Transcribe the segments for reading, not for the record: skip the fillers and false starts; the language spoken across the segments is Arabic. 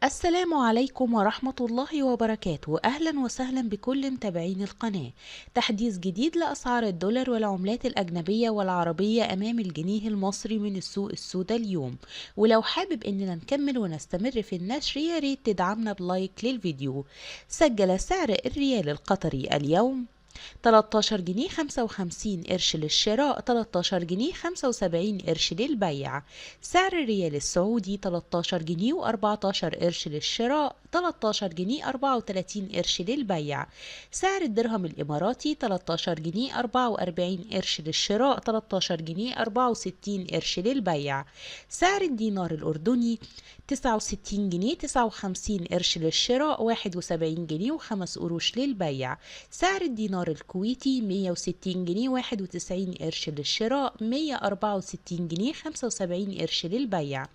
السلام عليكم ورحمة الله وبركاته. أهلا وسهلا بكل متابعين القناة. تحديث جديد لأسعار الدولار والعملات الأجنبية والعربية أمام الجنيه المصري من السوق السوداء اليوم. ولو حابب إننا نكمل ونستمر في النشر ياريت تدعمنا بلايك للفيديو. سجل سعر الريال القطري اليوم 13 جنيه 55 قرش للشراء، 13 جنيه 75 قرش للبيع. سعر الريال السعودي 13 جنيه و14 قرش للشراء، 13 جنيه 34 قرش للبيع. سعر الدرهم الإماراتي 13 جنيه 44 قرش للشراء، 13 جنيه 64 قرش للبيع. سعر الدينار الأردني 69 جنيه 59 قرش للشراء، 71 جنيه و5 قروش للبيع. سعر الدينار الكويتي 160 جنيه 91 قرش للشراء، 164 جنيه 75 قرش للبيع.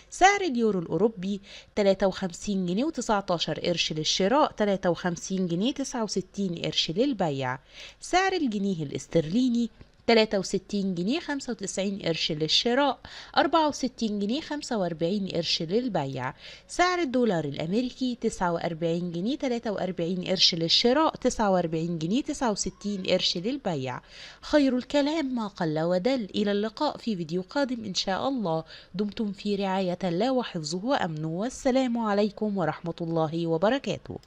سعر اليورو الأوروبي 53 جنيه و19 قرش للشراء، 53 جنيه 69 قرش للبيع. سعر الجنيه الاسترليني 63 جنيه 95 قرش للشراء، 64 جنيه 45 قرش للبيع. سعر الدولار الأمريكي 49 جنيه 43 قرش للشراء، 49 جنيه 69 قرش للبيع. خير الكلام ما قل ودل. إلى اللقاء في فيديو قادم إن شاء الله. دمتم في رعاية الله وحفظه وأمنه، والسلام عليكم ورحمة الله وبركاته.